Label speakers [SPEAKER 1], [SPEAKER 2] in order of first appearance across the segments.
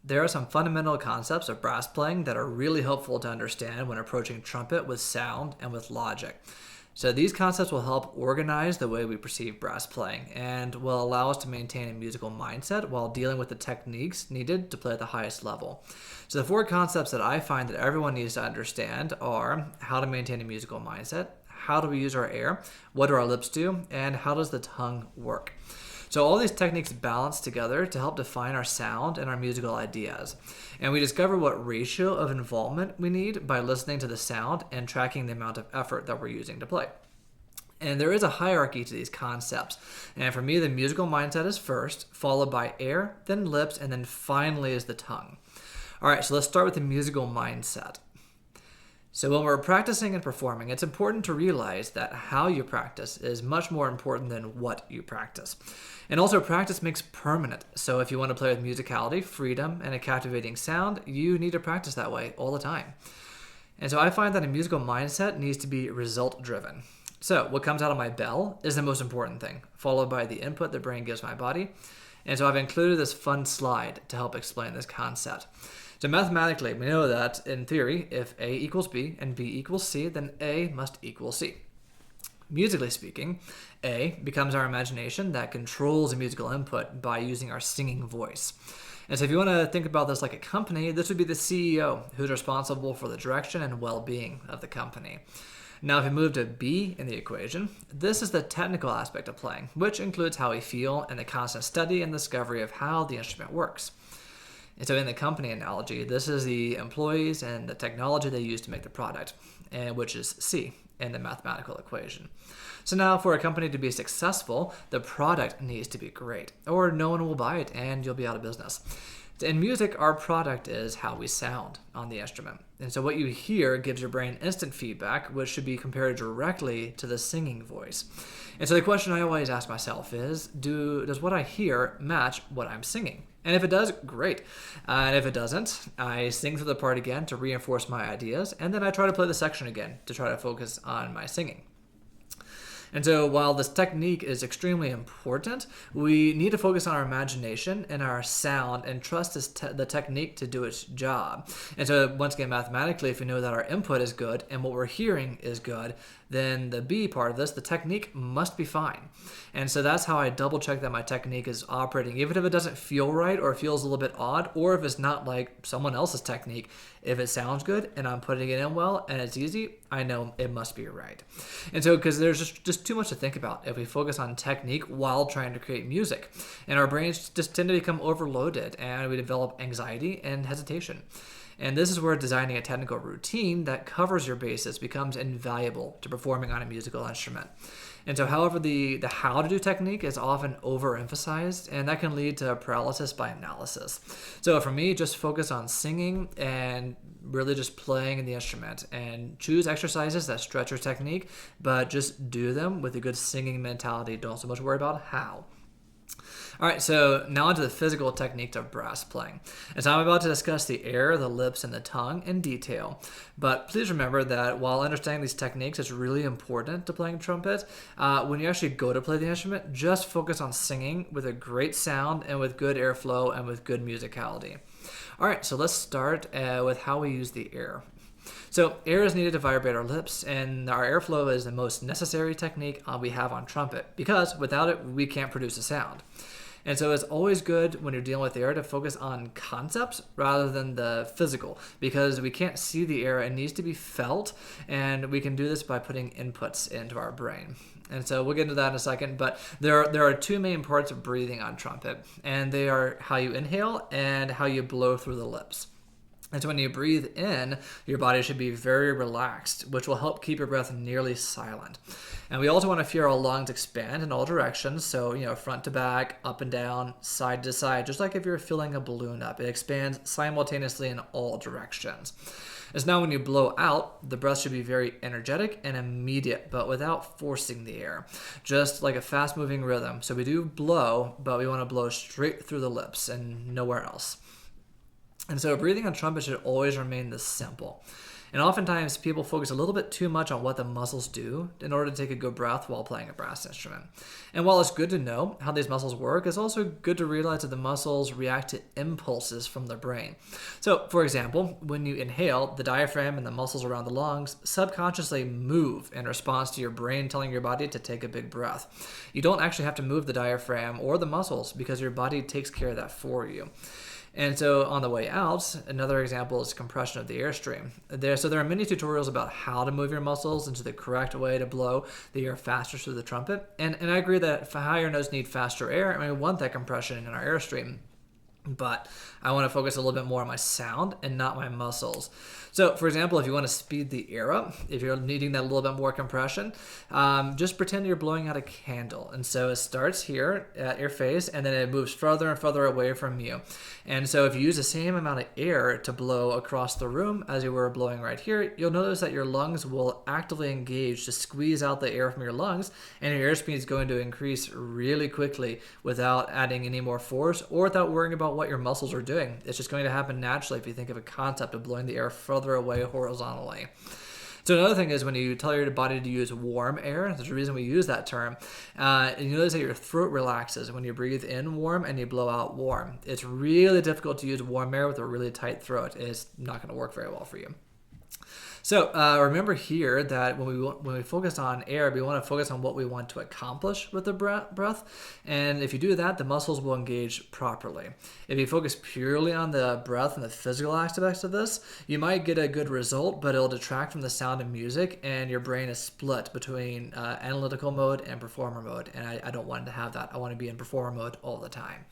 [SPEAKER 1] There are some fundamental concepts of brass playing that are really helpful to understand when approaching trumpet with sound and with logic. So these concepts will help organize the way we perceive brass playing and will allow us to maintain a musical mindset while dealing with the techniques needed to play at the highest level. So the four concepts that I find that everyone needs to understand are how to maintain a musical mindset, how do we use our air, what do our lips do, and how does the tongue work. So all these techniques balance together to help define our sound and our musical ideas. And we discover what ratio of involvement we need by listening to the sound and tracking the amount of effort that we're using to play. And there is a hierarchy to these concepts. And for me, the musical mindset is first, followed by air, then lips, and then finally is the tongue. All right, so let's start with the musical mindset. So when we're practicing and performing, it's important to realize that how you practice is much more important than what you practice. And also, practice makes permanent. So if you want to play with musicality, freedom, and a captivating sound, you need to practice that way all the time. And so I find that a musical mindset needs to be result-driven. So what comes out of my bell is the most important thing, followed by the input the brain gives my body. And so I've included this fun slide to help explain this concept. So mathematically, we know that in theory, if A equals B and B equals C, then A must equal C. Musically speaking, A becomes our imagination that controls the musical input by using our singing voice. And so if you want to think about this like a company, this would be the CEO who's responsible for the direction and well-being of the company. Now, if we move to B in the equation, this is the technical aspect of playing, which includes how we feel and the constant study and discovery of how the instrument works. And so in the company analogy, this is the employees and the technology they use to make the product, and which is C in the mathematical equation. So now for a company to be successful, the product needs to be great, or no one will buy it and you'll be out of business. In music, our product is how we sound on the instrument. And so what you hear gives your brain instant feedback, which should be compared directly to the singing voice. And so the question I always ask myself is, does what I hear match what I'm singing? And if it does, great. And if it doesn't, I sing through the part again to reinforce my ideas, and then I try to play the section again to try to focus on my singing. And so while this technique is extremely important, we need to focus on our imagination and our sound and trust the technique to do its job. And so once again, mathematically, if we know that our input is good and what we're hearing is good, then the B part of this, the technique must be fine. And so that's how I double check that my technique is operating, even if it doesn't feel right or it feels a little bit odd, or if it's not like someone else's technique. If it sounds good and I'm putting it in well and it's easy, I know it must be right. And so because there's just too much to think about if we focus on technique while trying to create music. And our brains just tend to become overloaded and we develop anxiety and hesitation. And this is where designing a technical routine that covers your bases becomes invaluable to performing on a musical instrument. And so, however, the how to do technique is often overemphasized, and that can lead to paralysis by analysis. So for me, just focus on singing and really just playing the instrument, and choose exercises that stretch your technique, but just do them with a good singing mentality. Don't so much worry about how. All right, so now onto the physical technique of brass playing. And so I'm about to discuss the air, the lips, and the tongue in detail. But please remember that while understanding these techniques is really important to playing trumpet, when you actually go to play the instrument, just focus on singing with a great sound and with good airflow and with good musicality. All right, so let's start with how we use the air. So air is needed to vibrate our lips, and our airflow is the most necessary technique we have on trumpet, because without it, we can't produce a sound. And so it's always good when you're dealing with air to focus on concepts rather than the physical, because we can't see the air. It needs to be felt, and we can do this by putting inputs into our brain. And so we'll get into that in a second, but there are two main parts of breathing on trumpet, and they are how you inhale and how you blow through the lips. And so when you breathe in, your body should be very relaxed, which will help keep your breath nearly silent. And we also want to feel our lungs expand in all directions. So, front to back, up and down, side to side, just like if you're filling a balloon up. It expands simultaneously in all directions. As now when you blow out, the breath should be very energetic and immediate, but without forcing the air. Just like a fast-moving rhythm. So we do blow, but we want to blow straight through the lips and nowhere else. And so breathing on trumpet should always remain this simple. And oftentimes people focus a little bit too much on what the muscles do in order to take a good breath while playing a brass instrument. And while it's good to know how these muscles work, it's also good to realize that the muscles react to impulses from the brain. So, for example, when you inhale, the diaphragm and the muscles around the lungs subconsciously move in response to your brain telling your body to take a big breath. You don't actually have to move the diaphragm or the muscles because your body takes care of that for you. And so on the way out, another example is compression of the airstream. There are many tutorials about how to move your muscles into the correct way to blow the air faster through the trumpet. And I agree that higher notes need faster air, and we want that compression in our airstream. But I want to focus a little bit more on my sound and not my muscles. So, for example, if you want to speed the air up, if you're needing that little bit more compression, just pretend you're blowing out a candle. And so it starts here at your face, and then it moves further and further away from you. And so if you use the same amount of air to blow across the room as you were blowing right here, you'll notice that your lungs will actively engage to squeeze out the air from your lungs, and your airspeed is going to increase really quickly without adding any more force or without worrying about what your muscles are doing. It's just going to happen naturally if you think of a concept of blowing the air further away horizontally. So another thing is when you tell your body to use warm air, there's a reason we use that term, and you notice that your throat relaxes when you breathe in warm and you blow out warm. It's really difficult to use warm air with a really tight throat. It's not going to work very well for you. So remember here that when we focus on air, we want to focus on what we want to accomplish with the breath. And if you do that, the muscles will engage properly. If you focus purely on the breath and the physical aspects of this, you might get a good result, but it'll detract from the sound of music, and your brain is split between analytical mode and performer mode. And I don't want to have that. I want to be in performer mode all the time.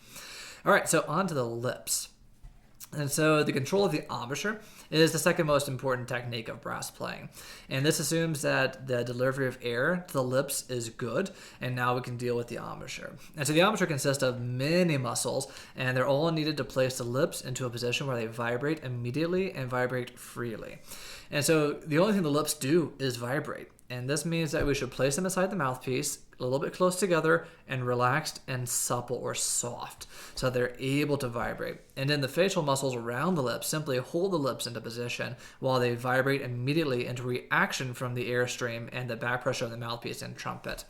[SPEAKER 1] All right, so on to the lips. And so the control of the embouchure is the second most important technique of brass playing. And this assumes that the delivery of air to the lips is good, and now we can deal with the embouchure. And so the embouchure consists of many muscles, and they're all needed to place the lips into a position where they vibrate immediately and vibrate freely. And so the only thing the lips do is vibrate. And this means that we should place them inside the mouthpiece, a little bit close together, and relaxed and supple or soft, so they're able to vibrate. And then the facial muscles around the lips simply hold the lips into position while they vibrate immediately into reaction from the airstream and the back pressure of the mouthpiece and trumpet.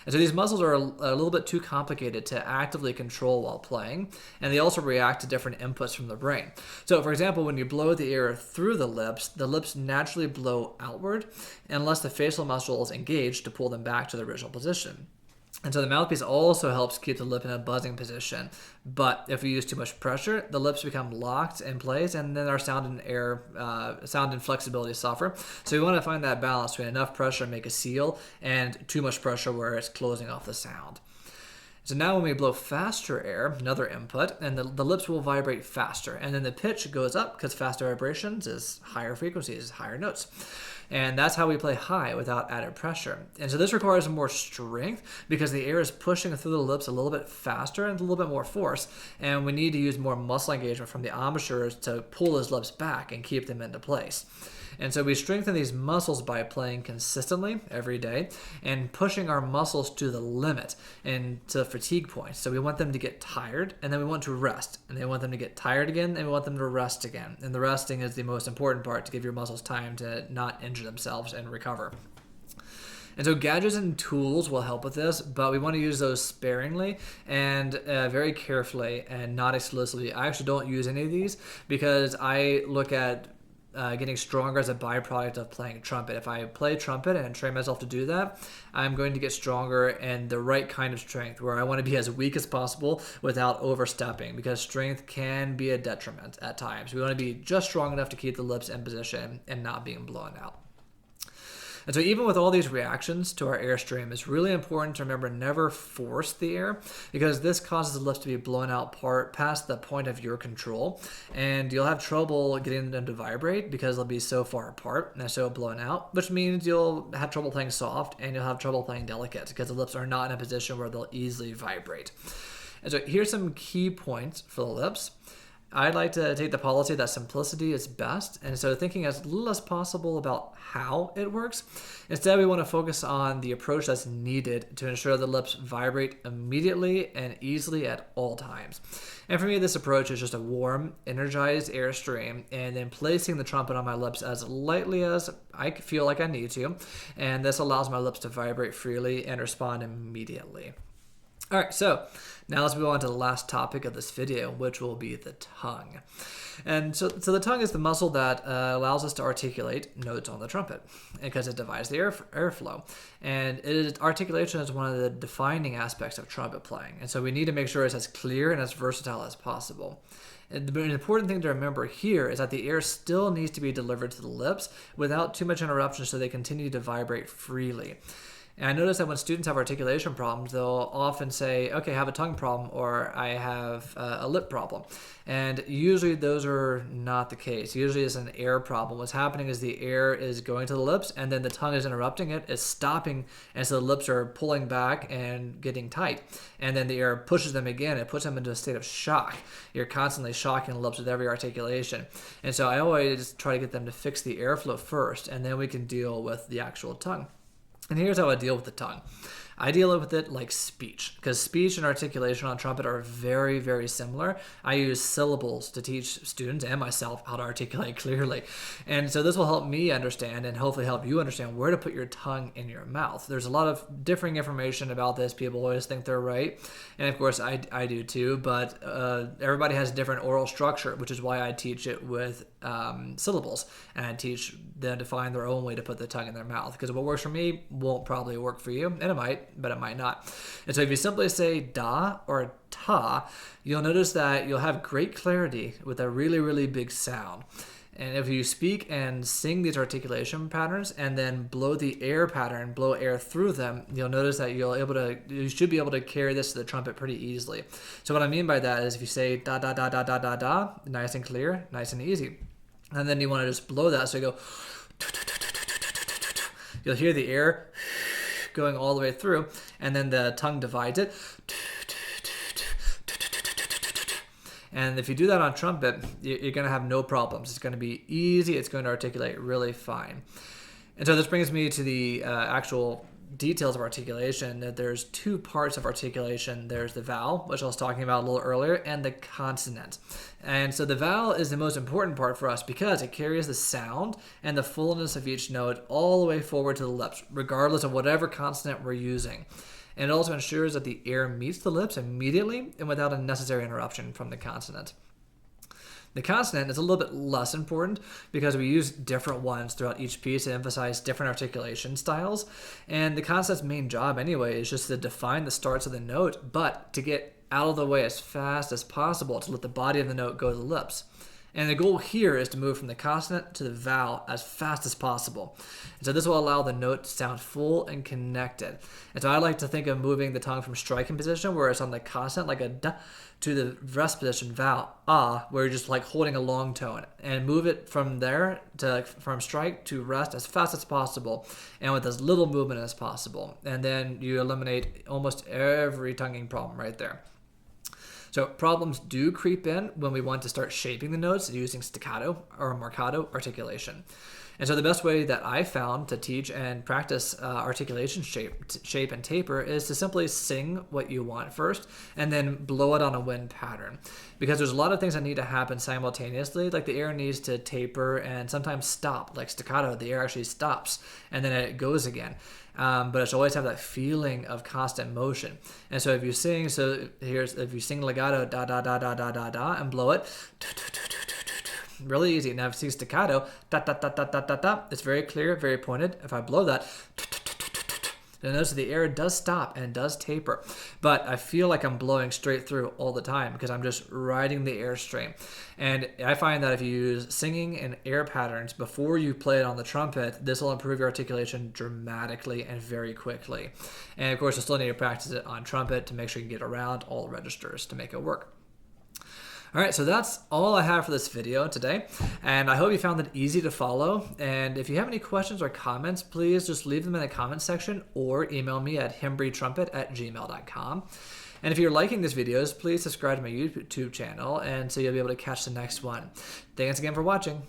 [SPEAKER 1] And so these muscles are a little bit too complicated to actively control while playing, and they also react to different inputs from the brain. So, for example, when you blow the air through the lips naturally blow outward unless the facial muscle is engaged to pull them back to the original position. And so the mouthpiece also helps keep the lip in a buzzing position. But if we use too much pressure, the lips become locked in place, and then our sound and flexibility suffer. So we want to find that balance between enough pressure to make a seal and too much pressure where it's closing off the sound. So now when we blow faster air, another input, and the lips will vibrate faster. And then the pitch goes up because faster vibrations is higher frequencies, higher notes. And that's how we play high without added pressure. And so this requires more strength because the air is pushing through the lips a little bit faster and a little bit more force. And we need to use more muscle engagement from the embouchures to pull those lips back and keep them into place. And so we strengthen these muscles by playing consistently every day and pushing our muscles to the limit and to fatigue points. So we want them to get tired, and then we want to rest. And then we want them to get tired again, and we want them to rest again. And the resting is the most important part to give your muscles time to not injure themselves and recover. And so gadgets and tools will help with this, but we want to use those sparingly and very carefully and not exclusively. I actually don't use any of these because I look at getting stronger as a byproduct of playing trumpet. If I play trumpet and train myself to do that, I'm going to get stronger and the right kind of strength where I want to be as weak as possible without overstepping, because strength can be a detriment at times. We want to be just strong enough to keep the lips in position and not being blown out. And so even with all these reactions to our airstream, it's really important to remember never force the air, because this causes the lips to be blown out past the point of your control, and you'll have trouble getting them to vibrate because they'll be so far apart and they're so blown out, which means you'll have trouble playing soft and you'll have trouble playing delicate because the lips are not in a position where they'll easily vibrate. And so here's some key points for the lips. I like to take the policy that simplicity is best, and so thinking as little as possible about how it works. Instead, we want to focus on the approach that's needed to ensure the lips vibrate immediately and easily at all times. And for me, this approach is just a warm, energized airstream, and then placing the trumpet on my lips as lightly as I feel like I need to, and this allows my lips to vibrate freely and respond immediately. All right, so now let's move on to the last topic of this video, which will be the tongue. And so the tongue is the muscle that allows us to articulate notes on the trumpet because it divides the airflow. And articulation is one of the defining aspects of trumpet playing. And so we need to make sure it's as clear and as versatile as possible. And the important thing to remember here is that the air still needs to be delivered to the lips without too much interruption so they continue to vibrate freely. And I notice that when students have articulation problems, they'll often say, okay, I have a tongue problem or I have a lip problem. And usually those are not the case. Usually it's an air problem. What's happening is the air is going to the lips and then the tongue is interrupting it, it's stopping, and so the lips are pulling back and getting tight. And then the air pushes them again. It puts them into a state of shock. You're constantly shocking the lips with every articulation. And so I always try to get them to fix the airflow first, and then we can deal with the actual tongue. And here's how I deal with the tongue. I deal with it like speech, because speech and articulation on trumpet are very, very similar. I use syllables to teach students and myself how to articulate clearly. And so this will help me understand and hopefully help you understand where to put your tongue in your mouth. There's a lot of differing information about this. People always think they're right. And of course, I do too, but everybody has a different oral structure, which is why I teach it with syllables. And I teach them to find their own way to put the tongue in their mouth, because what works for me won't probably work for you, and it might, but it might not. And so if you simply say da or ta, you'll notice that you'll have great clarity with a really, really big sound. And if you speak and sing these articulation patterns and then blow the air pattern, blow air through them, you'll notice that you should be able to carry this to the trumpet pretty easily. So what I mean by that is if you say da da da da da da da, nice and clear, nice and easy. And then you want to just blow that, so you go, you'll hear the air going all the way through, and then the tongue divides it. And if you do that on trumpet, you're going to have no problems. It's going to be easy. It's going to articulate really fine. And so this brings me to the actual details of articulation. That there's two parts of articulation. There's the vowel, which I was talking about a little earlier, and the consonant. And so the vowel is the most important part for us because it carries the sound and the fullness of each note all the way forward to the lips, regardless of whatever consonant we're using. And it also ensures that the air meets the lips immediately and without unnecessary interruption from the consonant. The consonant is a little bit less important because we use different ones throughout each piece to emphasize different articulation styles. And the consonant's main job anyway is just to define the starts of the note, but to get out of the way as fast as possible to let the body of the note go to the lips. And the goal here is to move from the consonant to the vowel as fast as possible. And so this will allow the note to sound full and connected. And so I like to think of moving the tongue from striking position, where it's on the consonant, like a da, to the rest position, vowel, ah, where you're just like holding a long tone. And move it from there to from strike to rest as fast as possible and with as little movement as possible. And then you eliminate almost every tonguing problem right there. So problems do creep in when we want to start shaping the notes using staccato or marcato articulation. And so the best way that I found to teach and practice articulation shape and taper is to simply sing what you want first and then blow it on a wind pattern. Because there's a lot of things that need to happen simultaneously, like the air needs to taper and sometimes stop, like staccato, the air actually stops and then it goes again. But it should always have that feeling of constant motion. And so if you sing, if you sing legato, da da da da da da da, and blow it, really easy. Now if you sing staccato, da da da da da da da, it's very clear, very pointed. If I blow that, you'll notice that the air does stop and it does taper, but I feel like I'm blowing straight through all the time because I'm just riding the airstream. And I find that if you use singing and air patterns before you play it on the trumpet, this will improve your articulation dramatically and very quickly. And of course, you'll still need to practice it on trumpet to make sure you can get around all registers to make it work. All right, so that's all I have for this video today, and I hope you found it easy to follow. And if you have any questions or comments, please just leave them in the comment section or embry trumpet@gmail.com. And if you're liking these videos, please subscribe to my YouTube channel, and so you'll be able to catch the next one. Thanks again for watching.